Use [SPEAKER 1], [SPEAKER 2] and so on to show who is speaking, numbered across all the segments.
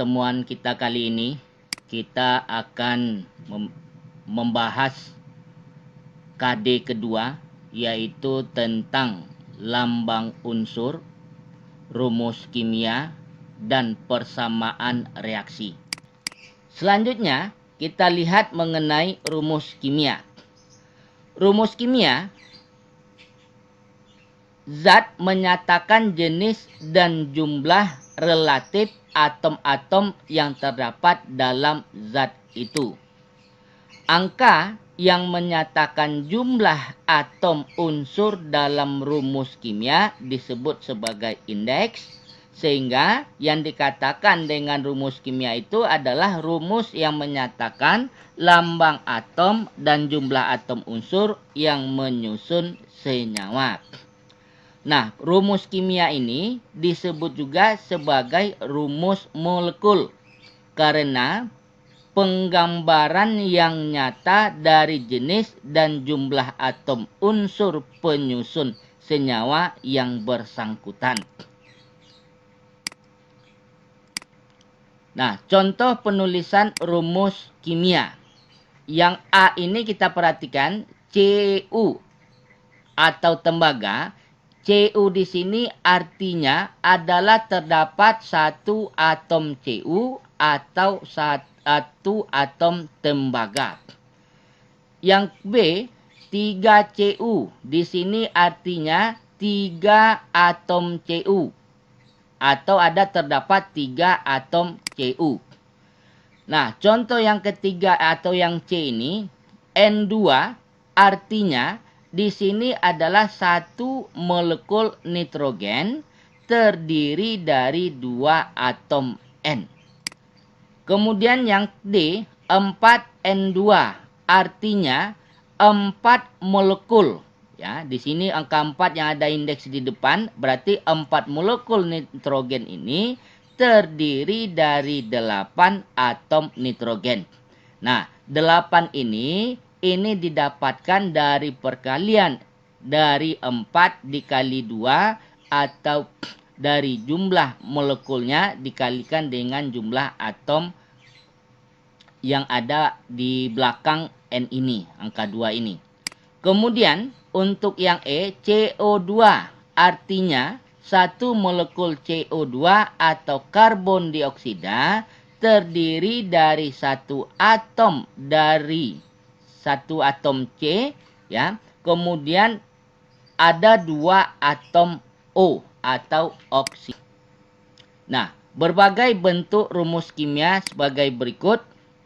[SPEAKER 1] pertemuan kita kali ini, kita akan membahas KD kedua, yaitu tentang lambang unsur, rumus kimia, dan persamaan reaksi. Selanjutnya, kita lihat mengenai rumus kimia. Rumus kimia, zat menyatakan jenis dan jumlah relatif atom-atom yang terdapat dalam zat itu. Angka yang menyatakan jumlah atom unsur dalam rumus kimia disebut sebagai indeks, sehingga yang dikatakan dengan rumus kimia itu adalah rumus yang menyatakan lambang atom dan jumlah atom unsur yang menyusun senyawa. Nah, rumus kimia ini disebut juga sebagai rumus molekul karena penggambaran yang nyata dari jenis dan jumlah atom unsur penyusun senyawa yang bersangkutan. Nah, contoh penulisan rumus kimia. Yang A ini kita perhatikan Cu atau tembaga. Cu di sini artinya adalah terdapat satu atom Cu atau satu atom tembaga. Yang B, 3 Cu. Di sini artinya 3 atom Cu atau ada terdapat 3 atom Cu. Nah, contoh yang ketiga atau yang C ini, N2 artinya di sini adalah satu molekul nitrogen terdiri dari 2 atom N. Kemudian yang D, 4N2 artinya 4 molekul. Ya, di sini angka 4 yang ada indeks di depan berarti 4 molekul nitrogen ini terdiri dari 8 atom nitrogen. Nah, 8 ini didapatkan dari perkalian dari 4 dikali 2 atau dari jumlah molekulnya dikalikan dengan jumlah atom yang ada di belakang N ini, angka 2 ini. Kemudian untuk yang E, CO2 artinya satu molekul CO2 atau karbon dioksida terdiri dari satu atom C, ya. Kemudian ada 2 atom O atau oksigen. Nah, berbagai bentuk rumus kimia sebagai berikut.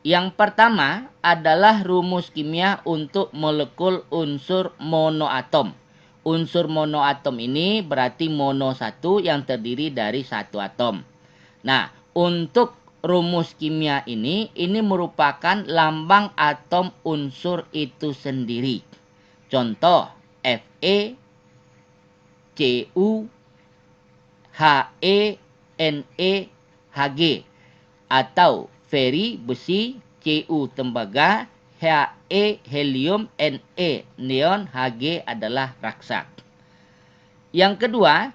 [SPEAKER 1] Yang pertama adalah rumus kimia untuk molekul unsur monoatom. Unsur monoatom ini berarti mono satu yang terdiri dari satu atom. Nah, untuk rumus kimia ini merupakan lambang atom unsur itu sendiri. Contoh, Fe, Cu, He, Ne, Hg. Atau Feri, besi, Cu, tembaga, He, helium, Ne, neon, Hg adalah raksa. Yang kedua,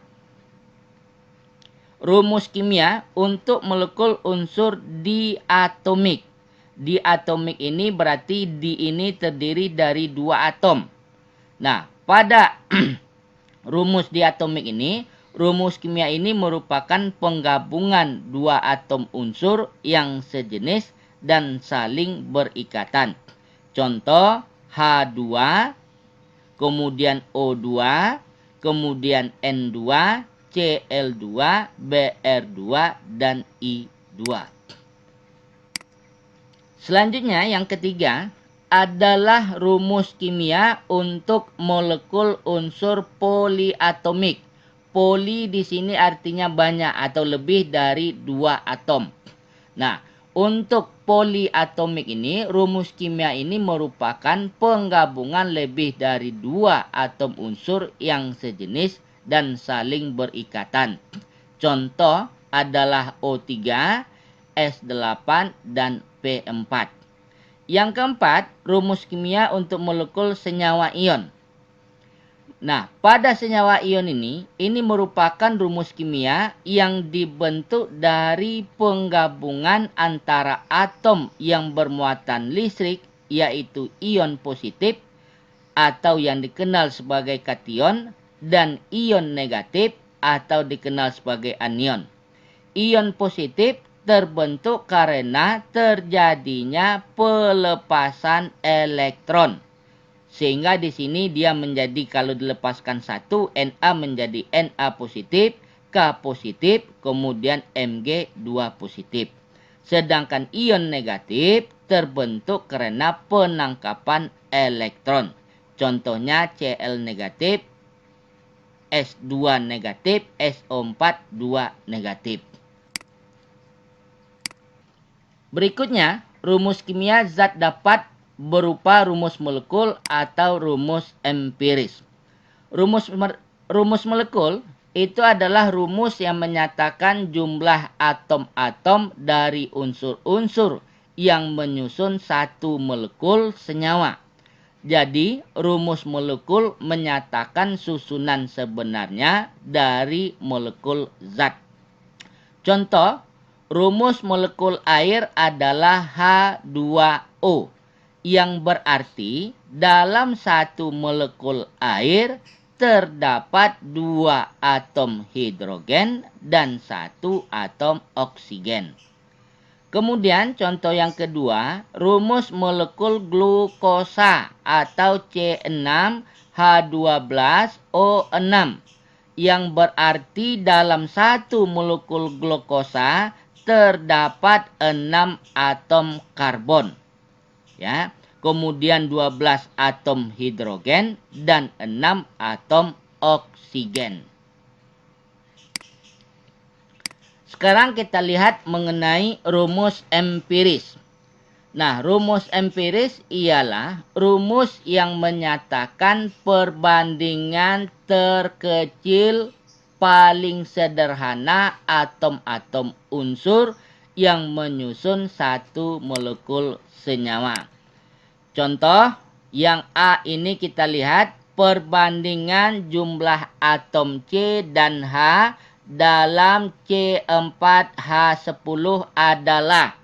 [SPEAKER 1] rumus kimia untuk molekul unsur diatomik. Diatomik ini berarti di ini terdiri dari 2 atom. Nah, pada rumus diatomik ini, rumus kimia ini merupakan penggabungan 2 atom unsur yang sejenis dan saling berikatan. Contoh H2, kemudian O2, kemudian N2, Cl2, Br2, dan I2. Selanjutnya yang ketiga adalah rumus kimia untuk molekul unsur poliatomik. Poli di sini artinya banyak atau lebih dari 2 atom. Nah, untuk poliatomik ini, rumus kimia ini merupakan penggabungan lebih dari 2 atom unsur yang sejenis dan saling berikatan. Contoh adalah O3, S8, dan P4. Yang keempat, rumus kimia untuk molekul senyawa ion. Nah, pada senyawa ion ini merupakan rumus kimia yang dibentuk dari penggabungan antara atom yang bermuatan listrik, yaitu ion positif, atau yang dikenal sebagai kation, dan ion negatif, atau dikenal sebagai anion. Ion positif terbentuk karena terjadinya pelepasan elektron. Sehingga di sini dia menjadi, kalau dilepaskan satu, Na menjadi Na positif, K positif, kemudian Mg 2 positif. Sedangkan ion negatif terbentuk karena penangkapan elektron. Contohnya Cl negatif, S2 negatif, SO4 2 negatif. Berikutnya, rumus kimia zat dapat berupa rumus molekul atau rumus empiris. Rumus molekul itu adalah rumus yang menyatakan jumlah atom-atom dari unsur-unsur yang menyusun satu molekul senyawa. Jadi, rumus molekul menyatakan susunan sebenarnya dari molekul zat. Contoh, rumus molekul air adalah H2O, yang berarti dalam satu molekul air terdapat 2 atom hidrogen dan 1 atom oksigen. Kemudian contoh yang kedua, rumus molekul glukosa atau C6H12O6, yang berarti dalam satu molekul glukosa terdapat 6 atom karbon. Ya. Kemudian 12 atom hidrogen dan 6 atom oksigen. Sekarang kita lihat mengenai rumus empiris. Nah, rumus empiris ialah rumus yang menyatakan perbandingan terkecil paling sederhana atom-atom unsur yang menyusun satu molekul senyawa. Contoh, yang A ini kita lihat perbandingan jumlah atom C dan H dalam C4H10 adalah.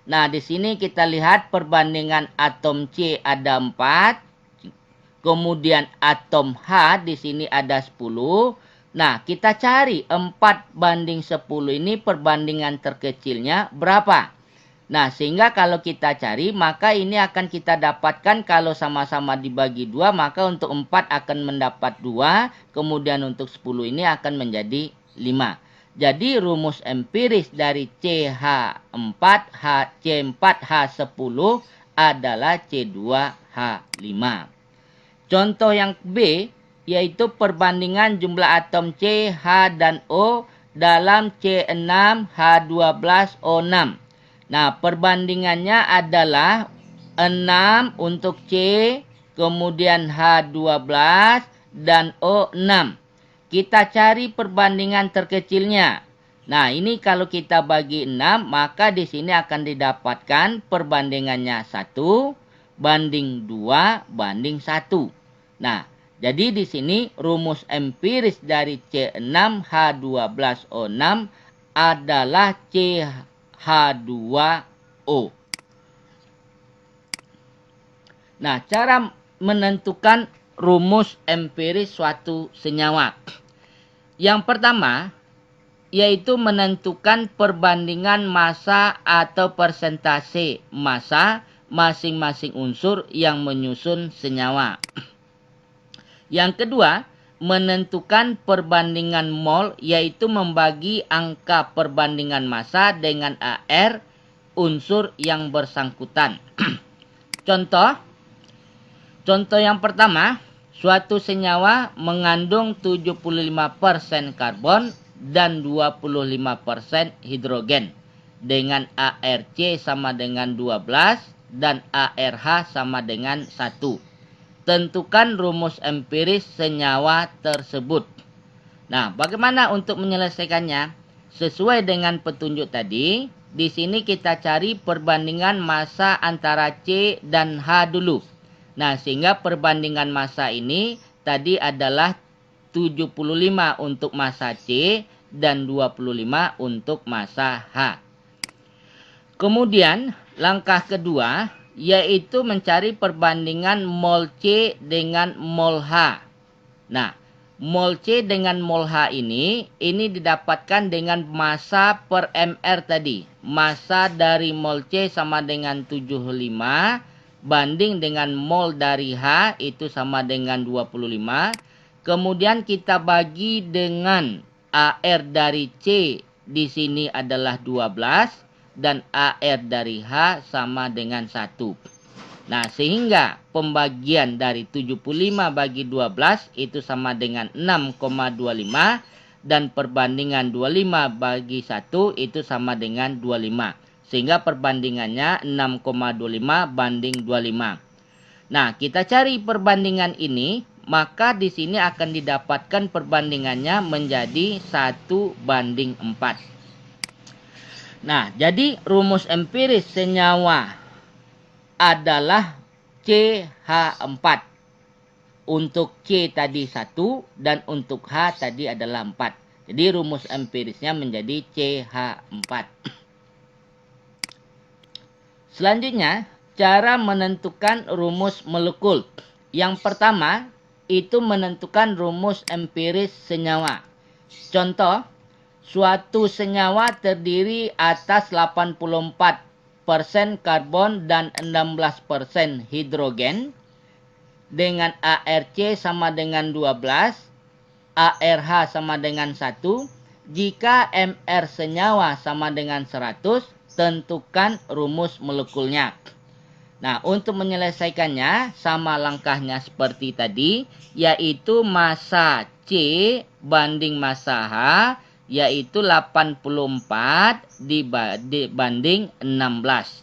[SPEAKER 1] Nah, di sini kita lihat perbandingan atom C ada 4, kemudian atom H di sini ada 10. Nah, kita cari 4:10 ini perbandingan terkecilnya berapa? Nah, sehingga kalau kita cari, maka ini akan kita dapatkan kalau sama-sama dibagi 2, maka untuk 4 akan mendapat 2, kemudian untuk 10 ini akan menjadi 5. Jadi rumus empiris dari C4H10 adalah C2H5. Contoh yang B, yaitu perbandingan jumlah atom C, H, dan O dalam C6H12O6. Nah, perbandingannya adalah 6 untuk C, kemudian H12, dan O6. Kita cari perbandingan terkecilnya. Nah, ini kalau kita bagi 6, maka di sini akan didapatkan perbandingannya 1 banding 2 banding 1. Nah, jadi di sini rumus empiris dari C6H12O6 adalah CH2O. Nah, cara menentukan rumus empiris suatu senyawa. Yang pertama, yaitu menentukan perbandingan massa atau persentase massa masing-masing unsur yang menyusun senyawa. Yang kedua, menentukan perbandingan mol, yaitu membagi angka perbandingan massa dengan AR unsur yang bersangkutan. Contoh yang pertama, suatu senyawa mengandung 75% karbon dan 25% hidrogen dengan ARC sama dengan 12 dan ARH sama dengan 1. Tentukan rumus empiris senyawa tersebut. Nah, bagaimana untuk menyelesaikannya? Sesuai dengan petunjuk tadi, di sini kita cari perbandingan massa antara C dan H dulu. Nah, sehingga perbandingan massa ini tadi adalah 75 untuk massa C dan 25 untuk massa H. Kemudian langkah kedua yaitu mencari perbandingan mol C dengan mol H. Nah, mol C dengan mol H ini didapatkan dengan massa per mR tadi. Massa dari mol C sama dengan 75 banding dengan mol dari H itu sama dengan 25. Kemudian kita bagi dengan AR dari C di sini adalah 12 dan AR dari H sama dengan 1. Nah, sehingga pembagian dari 75 bagi 12 itu sama dengan 6,25 dan perbandingan 25 bagi 1 itu sama dengan 25. Sehingga perbandingannya 6,25 banding 25. Nah, kita cari perbandingan ini, maka di sini akan didapatkan perbandingannya menjadi 1:4. Nah, jadi rumus empiris senyawa adalah CH4. Untuk C tadi 1 dan untuk H tadi adalah 4. Jadi rumus empirisnya menjadi CH4. Selanjutnya, cara menentukan rumus molekul. Yang pertama, itu menentukan rumus empiris senyawa. Contoh, suatu senyawa terdiri atas 84% karbon dan 16% hidrogen dengan ARC sama dengan 12, ARH sama dengan 1. Jika MR senyawa sama dengan 100, tentukan rumus molekulnya. Nah, untuk menyelesaikannya sama langkahnya seperti tadi, yaitu massa C banding massa H, yaitu 84 dibanding 16.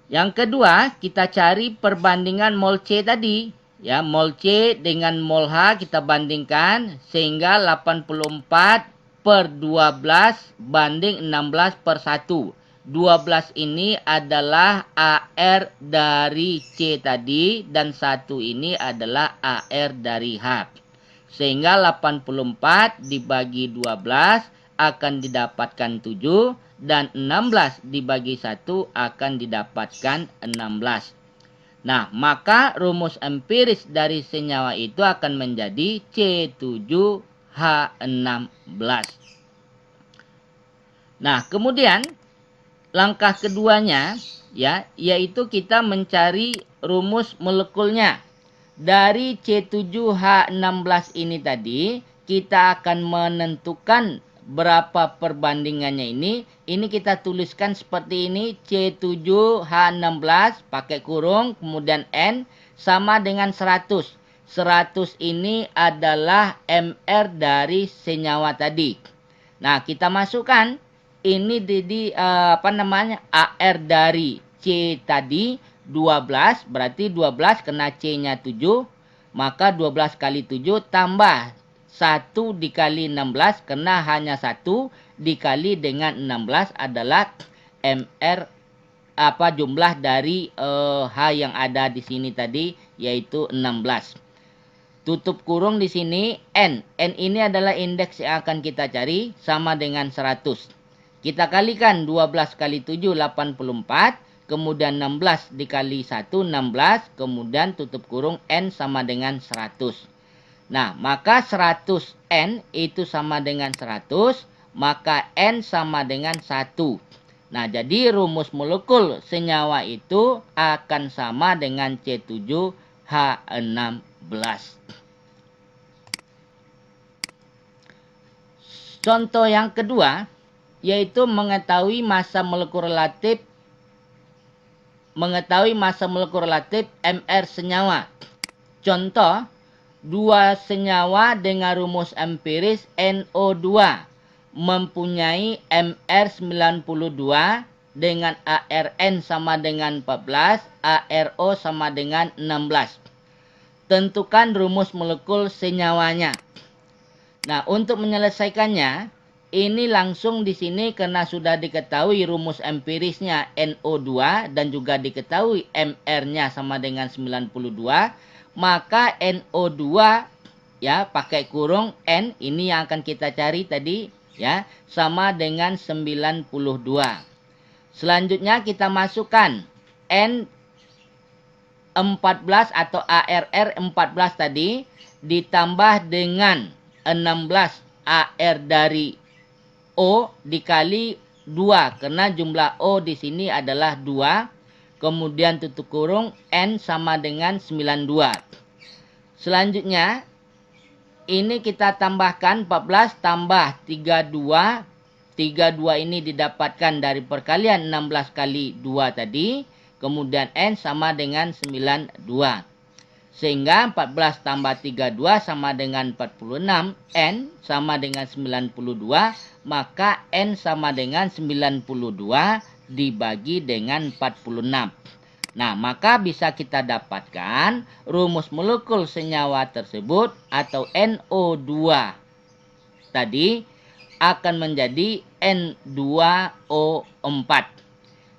[SPEAKER 1] Yang kedua, kita cari perbandingan mol C tadi. Ya, mol C dengan mol H kita bandingkan sehingga 84 per 12 banding 16 per 1. 12 ini adalah AR dari C tadi dan 1 ini adalah AR dari H. Sehingga 84 dibagi 12 akan didapatkan 7 dan 16 dibagi 1 akan didapatkan 16. Nah, maka rumus empiris dari senyawa itu akan menjadi C7H16. Nah, kemudian langkah keduanya ya, yaitu kita mencari rumus molekulnya. Dari C7H16 ini tadi, kita akan menentukan berapa perbandingannya ini. Ini kita tuliskan seperti ini, C7H16 pakai kurung, kemudian N sama dengan 100. 100 ini adalah MR dari senyawa tadi. Nah, kita masukkan ini AR dari C tadi 12, berarti 12 kena C-nya 7, maka 12 kali 7 tambah 1 dikali 16 kena hanya 1 dikali dengan 16 adalah MR jumlah dari H yang ada di sini tadi yaitu 16. Tutup kurung di sini N. N ini adalah indeks yang akan kita cari sama dengan 100. Kita kalikan 12 kali 7 84. Kemudian 16 dikali 1, 16. Kemudian tutup kurung N sama dengan 100. Nah, maka 100N itu sama dengan 100. Maka N sama dengan 1. Nah, jadi rumus molekul senyawa itu akan sama dengan C7H16. Contoh yang kedua, yaitu mengetahui massa molekul relatif MR senyawa. Contoh, dua senyawa dengan rumus empiris NO2 mempunyai MR 92 dengan ARN sama dengan 14, ARO sama dengan 16. Tentukan rumus molekul senyawanya. Nah, untuk menyelesaikannya, ini langsung di sini karena sudah diketahui rumus empirisnya NO2 dan juga diketahui MR-nya sama dengan 92, maka NO2 ya pakai kurung N ini yang akan kita cari tadi ya sama dengan 92. Selanjutnya kita masukkan N14 atau ARR 14 tadi ditambah dengan 16 AR dari O dikali 2 karena jumlah O di sini adalah 2. Kemudian tutup kurung N sama dengan 92. Selanjutnya ini kita tambahkan 14 tambah 32. 32 ini didapatkan dari perkalian 16 kali 2 tadi. Kemudian N sama dengan 92. Sehingga 14 tambah 32 sama dengan 46. N sama dengan 92. Maka N sama dengan 92 dibagi dengan 46. Nah, maka bisa kita dapatkan rumus molekul senyawa tersebut atau NO2 tadi akan menjadi N2O4.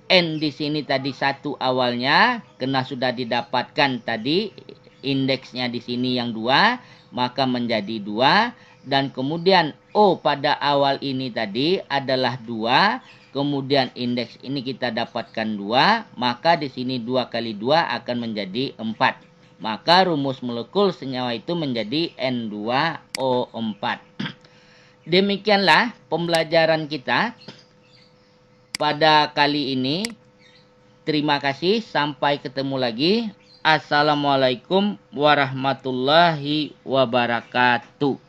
[SPEAKER 1] N di sini tadi 1 awalnya karena sudah didapatkan tadi indeksnya di sini yang 2, maka menjadi 2 dan kemudian O pada awal ini tadi adalah 2. Kemudian indeks ini kita dapatkan 2, maka di sini 2 kali 2 akan menjadi 4. Maka rumus molekul senyawa itu menjadi N2O4. Demikianlah pembelajaran kita pada kali ini. Terima kasih, sampai ketemu lagi. Assalamualaikum warahmatullahi wabarakatuh.